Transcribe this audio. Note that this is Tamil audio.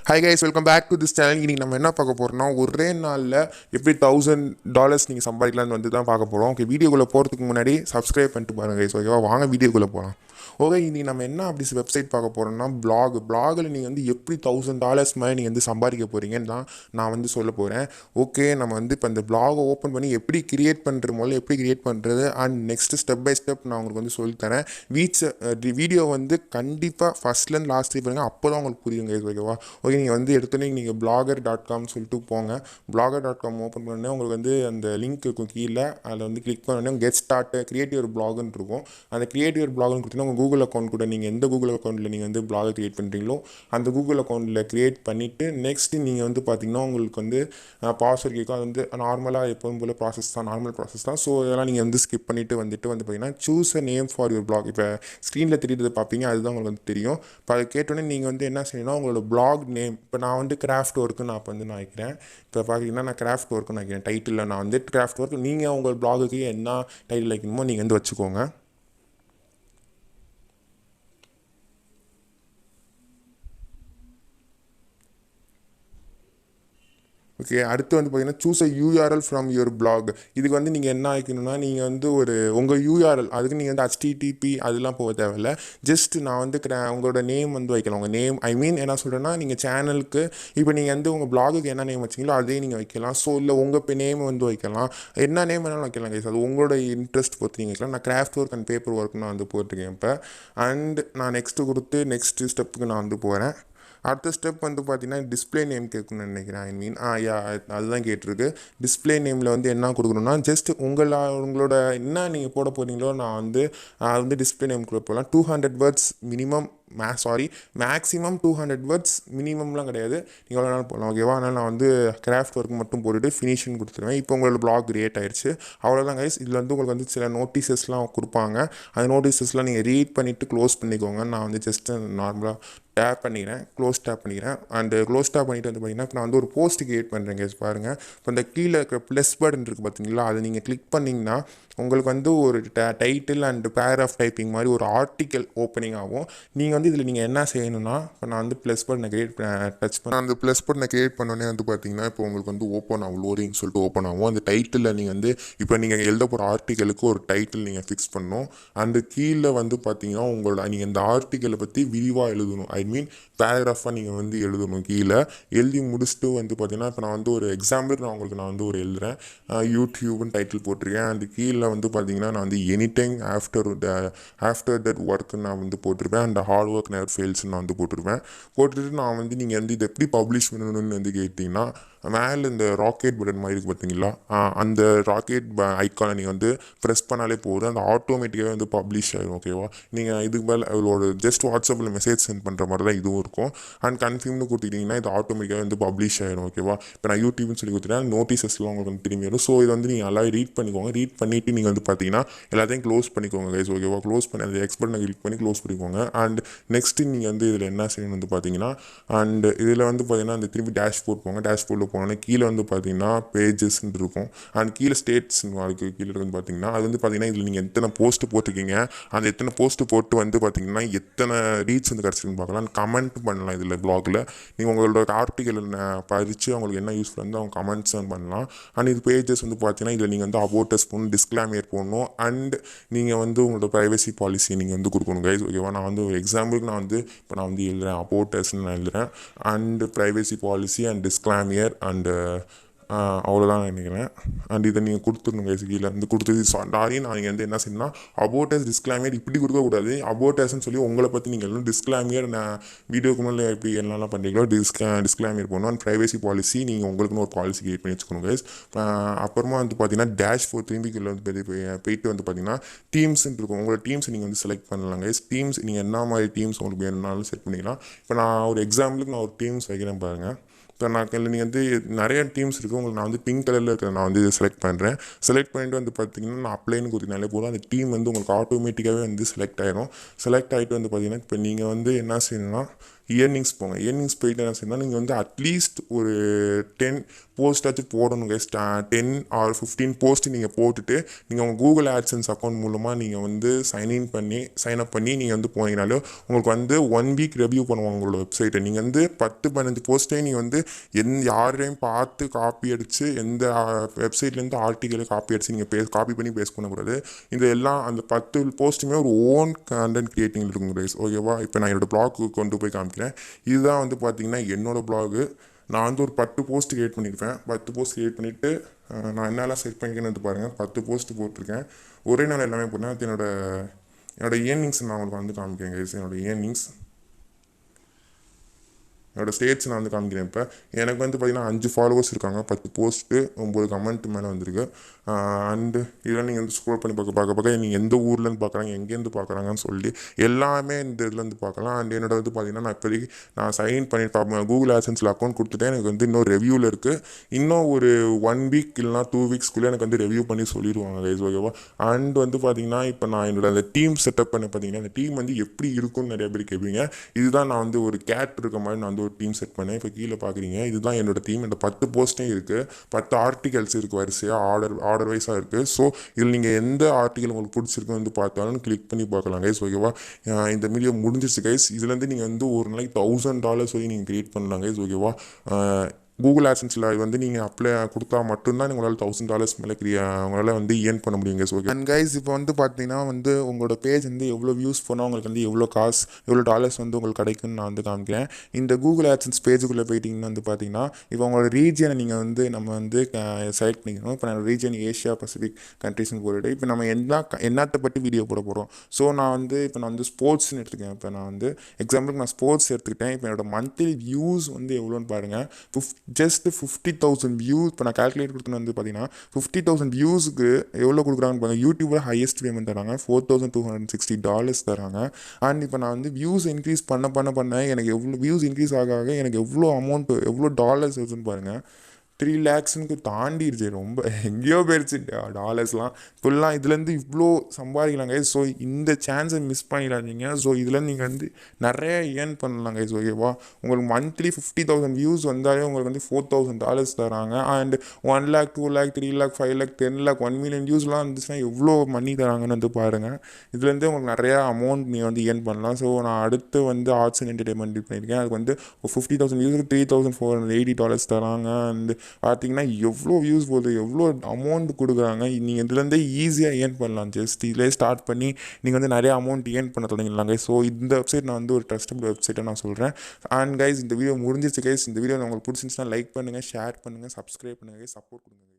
Hi guys, welcome back to this channel. இன்னைக்கு நம்ம என்ன பார்க்க போறோம்னா ஒரே நாளில் எப்படி $1000 நீங்கள் சம்பாதிக்கலாம்னு வந்து தான் பார்க்க போகிறோம். ஓகே, வீடியோக்குள்ளே போகிறதுக்கு முன்னாடி சப்ஸ்கிரைப் பண்ணிட்டு பாருங்க guys. ஓகேவா, வாங்க வீடியோக்குள்ளே போகலாம். ஓகே, இன்னைக்கு நம்ம என்ன அப்படி வெப்சைட் பார்க்க போகிறோம்னா பிளாகில் நீங்கள் வந்து எப்படி $1000 மாதிரி நீங்கள் வந்து சம்பாதிக்க போகிறீங்கன்னு தான் நான் வந்து சொல்ல போகிறேன். ஓகே, நம்ம வந்து இப்போ இந்த பிளாகை ஓப்பன் பண்ணி எப்படி கிரியேட் பண்ணுறது, முதல்ல எப்படி கிரியேட் பண்ணுறது and next step by step நான் உங்களுக்கு வந்து சொல்லித்தரேன். வீடியோ வந்து கண்டிப்பாக ஃபஸ்ட்லேருந்து லாஸ்ட் பாருங்கள், அப்போ தான் உங்களுக்கு புரியுங்க guys. ஓகேவா, ஓகே, நீங்கள் வந்து எடுத்தோன்னே நீங்கள் blogger.com சொல்லிட்டு போங்க. blogger.com ஓப்பன் பண்ணோடனே உங்களுக்கு வந்து அந்த லிங்க் இருக்கும் கீழே, அதில் வந்து கிளிக் பண்ணோடனே கெட் ஸ்டார்ட் கிரியேட் யுவர் பிளாக்னு இருக்கும். அந்த கிரியேட் யுவர் பிளாக்னு கொடுத்தீங்கன்னா உங்கள் கூகுள் அக்கௌண்ட் கூட நீங்கள் எந்த கூகுள் அக்கௌண்ட்டில் நீங்கள் வந்து பிளாகை கிரியேட் பண்ணுறீங்களோ அந்த கூகுள் அக்கௌண்ட்டில் கிரியேட் பண்ணிவிட்டு நெக்ஸ்ட்டு நீங்கள் வந்து பார்த்தீங்கன்னா உங்களுக்கு வந்து பாஸ்வேர்ட் கேட்கும். அது வந்து நார்மலாக எப்போதும் போல் ப்ராசஸ் தான், நார்மல் ப்ராசஸ் தான். ஸோ இதெல்லாம் நீங்கள் வந்து ஸ்கிப் பண்ணிவிட்டு வந்து பார்த்தீங்கன்னா choose a name for your blog. இப்போ ஸ்க்ரீனில் தெரியுறது பார்ப்பீங்க, அதுதான் உங்களுக்கு வந்து தெரியும். இப்போ அதை கேட்டோன்னே நீங்கள் வந்து என்ன செய்யணும்னா உங்களோட பிளாக் நேம், இப்போ நான் வந்து கிராஃப்ட் ஒர்க்கு நான் நான் வைக்கிறேன். இப்போ பார்த்தீங்கன்னா நான் கிராஃப்ட் ஒர்க்கு நான் வைக்கிறேன். டைட்டிலில் நான் வந்து கிராஃப்ட் ஒர்க், நீங்கள் உங்கள் பிளாகுக்கு என்ன டைட்டில் வைக்கணுமோ நீங்கள் வந்து வச்சுக்கோங்க. ஓகே, அடுத்து வந்து பார்த்தீங்கன்னா choose a URL from your blog. இதுக்கு வந்து நீங்கள் என்ன ஆயிக்கணும்னா நீங்கள் வந்து ஒரு உங்கள் யூஆர்எல், அதுக்கு நீங்கள் வந்து HTTP அதெல்லாம் போக தேவையில்லை. ஜஸ்ட் நான் வந்து உங்களோட நேம் வந்து வைக்கலாம். உங்கள் நேம் என்ன சொல்கிறேன்னா நீங்கள் சேனலுக்கு இப்போ நீங்கள் வந்து உங்கள் பிளாகுக்கு என்ன நேம் வச்சிங்களோ அதே நீங்கள் வைக்கலாம். ஸோ இல்லை உங்கள் நேம் வந்து வைக்கலாம், என்ன நேம் வேணாலும் வைக்கலாம் கைஸ், அது உங்களோட இன்ட்ரெஸ்ட் பொறுத்து நீங்கள் வைக்கலாம். நான் craft work and paper work நான் வந்து போட்டிருக்கேன் இப்போ. அண்ட் நான் நெக்ஸ்ட்டு கொடுத்து நெக்ஸ்ட் ஸ்டெப்புக்கு நான் வந்து போகிறேன். அடுத்த ஸ்டெப் வந்து பார்த்தீங்கன்னா டிஸ்பிளே நேம் கேட்கணும்னு நினைக்கிறேன். அதுதான் கேட்டிருக்கு. டிஸ்பிளே நேமில் வந்து என்ன கொடுக்கணும்னா ஜஸ்ட் உங்களோட என்ன நீங்கள் போட போகிறீங்களோ நான் வந்து அது வந்து டிஸ்பிளே நேம் கூட போகலாம். 200 வேர்ட்ஸ் மினிமம், மேக்ஸிமம் 200 வேர்ட்ஸ், மினிமம்லாம் கிடையாது, நீங்கள் எவ்வளோ நாள் போகலாம். ஓகேவா, அதனால் நான் வந்து கிராஃப்ட் ஒர்க் மட்டும் போட்டுட்டு ஃபினிஷிங் கொடுத்துருவேன். இப்போ உங்களோட பிளாக் கிரியேட் ஆயிடுச்சு. அவ்வளோதான் கைஸ். இதில் வந்து உங்களுக்கு வந்து சில நோட்டீஸஸ்லாம் கொடுப்பாங்க. அந்த நோட்டீஸஸ்லாம் நீங்கள் ரீட் பண்ணிவிட்டு க்ளோஸ் பண்ணிக்கோங்க. நான் வந்து ஜஸ்ட்டு நார்மலாக டேப் பண்ணிக்கிறேன், க்ளோஸ் டேப் பண்ணிக்கிறேன். அண்டு க்ளோஸ் டேப் பண்ணிவிட்டு வந்து பார்த்தீங்கன்னா இப்போ நான் வந்து ஒரு போஸ்ட் கிரியேட் பண்ணுறேன் கேஸ் பாருங்கள். இப்போ இந்த கீழே இருக்கிற ப்ளஸ் பட்டன் இருக்குது பார்த்தீங்களா, அதை நீங்கள் கிளிக் பண்ணிங்கன்னா உங்களுக்கு வந்து ஒரு டைட்டில் அண்டு பேராகிராஃப் டைப்பிங் மாதிரி ஒரு ஆர்டிக்கல் ஓப்பனிங் ஆகும். நீங்கள் வந்து இதில் நீங்கள் என்ன செய்யணும்னா இப்போ நான் வந்து ப்ளஸ் பட்டனை டச் பண்ண அந்த ப்ளஸ் பட்டனை கிரியேட் பண்ணோன்னே வந்து பார்த்தீங்கன்னா இப்போ உங்களுக்கு வந்து ஓப்பன் ஆகும், லோடிங் சொல்லிட்டு ஓப்பன் ஆகும். அந்த டைட்டிலில் நீங்கள் வந்து இப்போ நீங்கள் எழுத போகிற ஆர்டிக்கலுக்கு ஒரு டைட்டில் நீங்கள் ஃபிக்ஸ் பண்ணணும். அண்டு கீழே வந்து பார்த்தீங்கன்னா உங்களோட நீங்கள் இந்த ஆர்டிக்கலை பற்றி விரிவாக எழுதணும். பேராகிராஃபாக நீங்கள் வந்து எழுதணும். கீழே எழுதி முடிச்சுட்டு வந்து பார்த்தீங்கன்னா இப்போ நான் வந்து ஒரு எக்ஸாம்பிள் நான் வந்து ஒரு எழுதுகிறேன். யூடியூப்னு டைட்டில் போட்டிருக்கேன். அந்த கீழே வந்து பார்த்தீங்கன்னா நான் வந்து any time after that work நான் வந்து போட்டிருப்பேன். அந்த ஹார்ட் ஒர்க் நெவர் ஃபெயில்ஸ்ன்னு நான் வந்து போட்டுட்டு நான் வந்து நீங்கள் வந்து இதை எப்படி பப்ளிஷ் பண்ணணும்னு வந்து கேட்டிங்கன்னா மேலே இந்த ராக்கெட் பட்டன் மாதிரி இருக்குது பார்த்தீங்களா, அந்த ராக்கெட் ஐக்கானை நீங்கள் வந்து ப்ரெஸ் பண்ணாலே போதும், அந்த ஆட்டோமேட்டிக்காகவே வந்து பப்ளிஷ் ஆகிடும். ஓகேவா, நீங்கள் இதுக்கு மேலே ஒரு ஜஸ்ட் வாட்ஸ்அப்பில் மெசேஜ் சென்ட் பண்ணுற மாதிரி தான் இதுவும் இருக்கும். அண்ட் கன்ஃபார்ம்னு கொடுத்துட்டிங்கன்னா இது ஆட்டோமேட்டிக்காக வந்து பப்ளிஷ் ஆகிடும். ஓகேவா, இப்போ நான் யூடியூப்னு சொல்லி கொடுத்துட்டேன், நோட்டீஸஸ்லாம் உங்களுக்கு வந்து திரும்பி வரும். ஸோ இது வந்து நீங்கள் நல்லா ரீட் பண்ணிக்கோங்க. ரீட் பண்ணிவிட்டு நீங்கள் வந்து பார்த்தீங்கன்னா எல்லாத்தையும் க்ளோஸ் பண்ணிக்கோங்க கைஸ். ஓகேவா, க்ளோஸ் பண்ணி அந்த எக்ஸ்பர்ட்டை கிளிக் பண்ணி க்ளோஸ் பண்ணிக்கோங்க. அண்ட் நெக்ஸ்ட்டு நீங்கள் வந்து இதில் என்ன செய்யணும் வந்து பார்த்தீங்கன்னா அண்ட் இதில் வந்து பார்த்தீங்கன்னா அந்த திரும்பி டேஷ்போர்ட் போங்க. டேஷ்போர்ட்டில் போனோன்னே கீழே வந்து பார்த்தீங்கன்னா பேஜஸ்ன்னு இருக்கும். அண்ட் கீழே ஸ்டேட்ஸ்ன்னு இருக்குது. கீழே வந்து பார்த்தீங்கன்னா அது வந்து பார்த்தீங்கன்னா இதில் நீங்கள் எத்தனை போஸ்ட்டு போட்டிருக்கீங்க, அந்த எத்தனை போஸ்ட்டு போட்டு வந்து பார்த்தீங்கன்னா எத்தனை ரீச் வந்து கிடச்சிருக்குன்னு பார்க்கலாம். கமெண்ட் பண்ணலாம் இதில் பிளாகில். நீங்கள் உங்களோட ஆர்டிக்கல் படித்து அவங்களுக்கு என்ன யூஸ்ஃபுல் வந்து அவங்க கமெண்ட்ஸ் பண்ணலாம். அண்ட் இது பேஜஸ் வந்து பார்த்தீங்கன்னா இதில் நீங்கள் வந்து அபோட்டஸ் போடணும், டிஸ்க்ளைமர் போடணும். அண்ட் நீங்கள் வந்து உங்களோட ப்ரைவசி பாலிசி நீங்கள் வந்து கொடுக்கணும் கைஸ். ஓகேவா, நான் வந்து ஒரு எக்ஸாம்பிளுக்கு நான் வந்து எழுதுகிறேன், அபோட்டஸ்ன்னு நான் எழுதுகிறேன். And privacy policy and disclaimer and அவ்வளோதான் நினைக்கிறேன். அண்ட் இதை நீங்கள் கொடுத்துடணும் கைஸ். கீழே வந்து கொடுத்தது சாரி நான் நீங்கள் வந்து என்ன செய்யணும்னா அபோட்டஸ் டிஸ்க்ளைமர் இப்படி கொடுக்கக்கூடாது. அபோட்டஸ்ன்னு சொல்லி உங்களை பற்றி நீங்கள் எழுதணும். டிஸ்க்ளைமர் நான் வீடியோக்கு மேலே எப்படி என்னெல்லாம் பண்ணுறீங்களோ டிஸ்க்ளைமர் போடணும். அண்ட் ப்ரைவசி பாலிசி நீங்கள் உங்களுக்குன்னு ஒரு பாலிசி கிரியேட் பண்ணி வச்சுக்கணும் கைஸ். அப்புறமா வந்து பார்த்தீங்கன்னா டேஷ்போர்ட் திரும்பி கீழே வந்து போயிட்டு வந்து பார்த்தீங்கன்னா டீம்ஸ்ன்னு இருக்கும். உங்களோட டீம்ஸ் நீங்கள் வந்து செலக்ட் பண்ணலாம் கைஸ். டீம்ஸ் நீங்கள் என்ன மாதிரி டீம்ஸ் உங்களுக்கு வேணும்னாலும் செட் பண்ணிக்கலாம். இப்போ நான் ஒரு எக்ஸாம்பிளுக்கு நான் ஒரு டீம்ஸ் வைக்கிறேன் பாருங்கள். இப்போ நான் நீங்கள் வந்து நிறைய டீம்ஸ் இருக்குது, உங்களுக்கு நான் வந்து பிங்க் கலரில் இருக்கிற நான் வந்து செலக்ட் பண்ணுறேன். செலக்ட் பண்ணிட்டு வந்து பார்த்தீங்கன்னா நான் அப்ளைன்னு கொடுத்தீங்கனாலே போதும், அந்த டீம் வந்து உங்களுக்கு ஆட்டோமேட்டிக்காகவே வந்து செலக்ட் ஆகிடும். செலக்ட் ஆகிட்டு வந்து பார்த்தீங்கன்னா இப்போ நீங்கள் வந்து என்ன செய்யணும்னா இயர்னிங்ஸ் போங்க. இயர்னிங்ஸ் போயிட்டு என்ன செய்யணும், நீங்கள் வந்து அட்லீஸ்ட் ஒரு 10 போஸ்ட்டாச்சும் போடணும் கைஸ். 10 ஆர் 15 போஸ்ட் நீங்கள் போட்டுட்டு நீங்கள் உங்கள் கூகுள் ஆட்சன்ஸ் அக்கௌண்ட் மூலமாக நீங்கள் வந்து சைன் அப் பண்ணி நீங்கள் வந்து போனீங்கனாலும் உங்களுக்கு வந்து 1 வீக் ரிவ்யூ பண்ணுவாங்க உங்களோட வெப்சைட்டை. நீங்கள் வந்து 10-15 போஸ்ட்டே நீங்கள் வந்து யாரையும் பார்த்து காப்பி அடித்து எந்த வெப்சைட்லேருந்து ஆர்டிக்கலை காப்பி அடித்து நீங்கள் காப்பி பண்ணி பேஸ் பண்ணக்கூடாது. இந்த எல்லாம் அந்த 10 போஸ்ட்டுமே ஒரு ஓன் கண்டென்ட் கிரியேட்டிங் இருக்குங்க கைஸ். ஓகேவா? இப்போ நான் என்னோடய பிளாக்கு கொண்டு போய் காமிக்கிறேன். இதுதான் வந்து பார்த்தீங்கன்னா என்னோடய பிளாகு. நான் வந்து ஒரு 10 போஸ்ட் கிரியேட் பண்ணியிருப்பேன். 10 போஸ்ட் கிரியேட் பண்ணிவிட்டு நான் என்னெல்லாம் செட் பண்ணிக்கிறேன்னு பாருங்கள். 10 போஸ்ட் போட்டிருக்கேன். ஒரே நாள் எல்லாமே போட்டேன். அது என்னோட இயர்னிங்ஸ் நான் உங்களுக்கு வந்து காமிக்கிறேன் கைஸ். என்னோடய இயர்னிங்ஸ், என்னோடய ஸ்டேட்ஸ் நான் வந்து காமிக்கிறேன். இப்போ எனக்கு வந்து பார்த்திங்கன்னா 5 ஃபாலோவர்ஸ் இருக்காங்க. 10 போஸ்ட்டு 9 கமெண்ட் மேலே வந்திருக்கு. அண்டு இதெல்லாம் நீங்கள் வந்து ஸ்க்ரோல் பண்ணி பார்க்க நீங்கள் எந்த ஊர்லேருந்து பார்க்குறாங்க, எங்கேருந்து பார்க்குறாங்கன்னு சொல்லி எல்லாமே இந்த இதுலேருந்து பார்க்கலாம். அண்ட் என்னோட வந்து பார்த்திங்கன்னா நான் இப்போதைக்கு நான் சைன் பண்ணிட்டு கூகுள் ஆட்சன்ஸில் அக்கௌண்ட் கொடுத்துட்டேன். எனக்கு வந்து இன்னும் ரிவ்யூவில் இருக்குது. இன்னும் ஒரு 1 வீக் இல்லைனா 2 வீக்ஸ்க்குள்ளே எனக்கு வந்து ரிவ்யூ பண்ணி சொல்லிடுவாங்க கைஸ். ஓகேவா? அண்ட் வந்து பார்த்திங்கன்னா இப்போ நான் என்னோட அந்த டீம் செட்டப் பண்ண பார்த்தீங்கன்னா அந்த டீம் வந்து எப்படி இருக்குன்னு நிறைய பேர் கேட்பீங்க. இதுதான் நான் வந்து ஒரு கேட் இருக்க மாதிரி நான் வந்து ஒரு டீம் செட் பண்ணேன். இப்போ கீழே பார்க்குறீங்க, இதுதான் என்னோட டீம். இந்த 10 போஸ்ட்டும் இருக்குது, 10 ஆர்டிகல்ஸ் இருக்குது, வரிசையாக ஆர்டர் வைஸாக இருக்குது. ஸோ இதில் நீங்கள் எந்த ஆர்டிகல் உங்களுக்கு பிடிச்சிருக்கு வந்து பார்த்தாலும் கிளிக் பண்ணி பார்க்கலாம் கைஸ். ஓகேவா? இந்த வீடியோ முடிஞ்சிச்சு கைஸ். இதுலேருந்து நீங்கள் வந்து ஒரு நாளைக்கு $1000 சொல்லி நீங்கள் கிரியேட் பண்ணலாம் கைஸ். ஓகேவா? கூகுள் ஆட்சன்ஸில் வந்து நீங்கள் அப்ளை கொடுத்தா மட்டும்தான் உங்களால் $1000 மேலே உங்களால் வந்து ஏர்ன் பண்ண முடியும் கைஸ். ஓகே. அண்ட் கைஸ் இப்போ வந்து பார்த்தீங்கன்னா வந்து உங்களோட பேஜ் வந்து எவ்வளோ வியூஸ் பண்ணால் உங்களுக்கு வந்து எவ்வளோ காசு எவ்வளோ டாலர்ஸ் வந்து உங்களுக்கு கிடைக்குன்னு நான் வந்து காமிக்கிறேன். இந்த கூகுள் ஆட்சன்ஸ் பேஜுக்குள்ளே போயிட்டீங்கன்னா வந்து பார்த்தீங்கன்னா இப்போ உங்களோட ரீஜியனை நீங்கள் வந்து நம்ம வந்து செலக்ட் பண்ணிக்கணும். இப்போ நான் ரீஜியன் ஏஷியா பசிபிக் கண்ட்ரிஸ்னு போட்டுட்டு இப்போ நம்ம என்னத்தை பற்றி வீடியோ போட போகிறோம். ஸோ நான் வந்து ஸ்போர்ட்ஸ்னு எடுத்துக்கேன். இப்போ நான் வந்து எக்ஸாம்பிளுக்கு நான் ஸ்போர்ட்ஸ் எடுத்துக்கிட்டேன். இப்போ என்னோட மந்த்லி வியூஸ் வந்து எவ்வளோன்னு பாருங்கள். Just 50,000 views. இப்போ நான் கால்குலேட் கொடுத்தேன்னு வந்து பார்த்தீங்கன்னா 50,000 வியூஸுக்கு எவ்வளோ கொடுக்குறாங்கன்னு பாருங்கள். யூடியூபில் ஹையஸ்ட் பேமெண்ட் தராங்க, $4,260 தராங்க. அண்ட் இப்போ நான் வந்து வியூஸ் இன்க்ரீஸ் பண்ண எனக்கு எவ்வளோ வியூஸ் இன்க்ரீஸ் ஆக எனக்கு எவ்வளோ அமௌண்ட்டு எவ்வளோ டாலர்ஸ் வருதுன்னு பாருங்கள். 3 lakhsக்கு தாண்டிடுச்சு. ரொம்ப எங்கேயோ போயிடுச்சு டாலர்ஸ்லாம். ஃபுல்லாக இதுலேருந்து இவ்வளோ சம்பாதிக்கலாங்க. ஸோ இந்த சான்ஸை மிஸ் பண்ணிடாதீங்க. ஸோ இதுலேருந்து நீங்கள் வந்து நிறைய ஏர்ன் பண்ணலாங்க. ஸோ ஓகேவா? உங்களுக்கு மந்த்லி 50,000 வியூஸ் வந்தாலே உங்களுக்கு வந்து $4,000 தராங்க. And 1 lakh 2 lakh 3 lakh 5 lakh 10 lakh 1 million வியூஸ்லாம் இருந்துச்சுன்னா எவ்வளோ மணி தராங்கன்னு வந்து பாருங்கள். இதுலேருந்து உங்களுக்கு நிறையா அமௌண்ட் நீங்கள் வந்து ஏர்ன் பண்ணலாம். ஸோ நான் அடுத்து வந்து ஆர்ட்ஸ் அண்ட் என்டர்டைன்மெண்ட் பண்ணியிருக்கேன். அதுக்கு வந்து 50,000 வியூஸுக்கு $3,480 தராங்க. அண்ட் பார்த்தீங்கன்னா எவ்வளோ வியூஸ் போகுது, எவ்வளோ அமௌண்ட் கொடுக்குறாங்க. நீங்கள் இதுலேருந்தே ஈஸியாக ஏர்ன் பண்ணலாம். ஜஸ்ட் இதிலே ஸ்டார்ட் பண்ணி நீங்கள் வந்து நிறைய அமௌண்ட் ஏர்ன் பண்ண தொடங்கிடலாங்க. ஸோ இந்த வெப்சைட் நான் வந்து ஒரு ட்ரஸ்டபிள் வெப்சைட்டை நான் சொல்கிறேன். அண்ட் கைஸ் இந்த வீடியோ முடிஞ்சிச்சு கைஸ். இந்த வீடியோ உங்களுக்கு பிடிச்சிருந்துச்சுன்னா லைக் பண்ணுங்கள், ஷேர் பண்ணுங்கள், சப்ஸ்கிரைப் பண்ணுங்கள், சப்போர்ட் கொடுங்க.